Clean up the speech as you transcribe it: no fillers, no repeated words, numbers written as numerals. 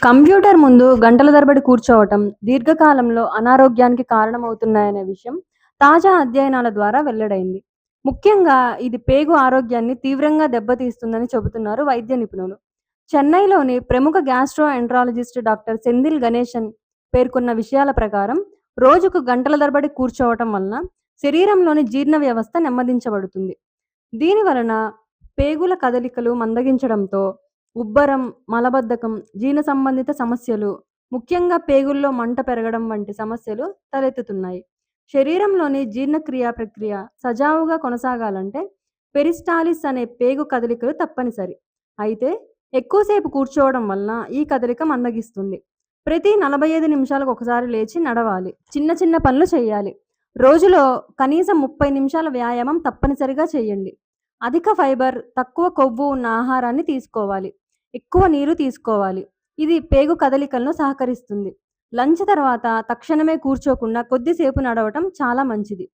Computer ముందు గంటల తరబడి కూర్చోవటం దీర్ఘకాలంలో అనారోగ్యానికి కారణమవుతున్నాయనే విషయం తాజా అధ్యయనాల ద్వారా వెల్లడైంది. ముఖ్యంగా ఇది పేగు ఆరోగ్యాన్ని తీవ్రంగా దెబ్బతీస్తుందని చెబుతున్నారు వైద్య నిపుణులు. చెన్నైలోని ప్రముఖ gastro enterologist doctor Senthil Ganesan పేర్కొన్న విషయాల ప్రకారం రోజుకు గంటల తరబడి కూర్చోవటం వలన శరీరంలోని జీర్ణ వ్యవస్థ నెమ్మదించబడుతుంది. దీని వలన పేగుల కదలికలు మందగించడంతో ఉబ్బరం, మలబద్ధకం, జీర్ణ సంబంధిత సమస్యలు, ముఖ్యంగా పేగుల్లో మంట పెరగడం వంటి సమస్యలు తలెత్తుతున్నాయి. శరీరంలోని జీర్ణక్రియ ప్రక్రియ సజావుగా కొనసాగాలంటే పెరిస్టాలిస్ అనే పేగు కదలికలు తప్పనిసరి. అయితే ఎక్కువసేపు కూర్చోవడం వలన ఈ కదలిక మందగిస్తుంది. ప్రతి 45 నిమిషాలకు ఒకసారి లేచి నడవాలి. చిన్న చిన్న పనులు చేయాలి. రోజులో కనీసం 30 నిమిషాల వ్యాయామం తప్పనిసరిగా చేయండి. అధిక ఫైబర్, తక్కువ కొవ్వు ఉన్న ఆహారాన్ని తీసుకోవాలి. ఎక్కువ నీరు తీసుకోవాలి. ఇది పేగు కదలికలను సహకరిస్తుంది. లంచ్ తర్వాత తక్షణమే కూర్చోకుండా కొద్దిసేపు నడవటం చాలా మంచిది.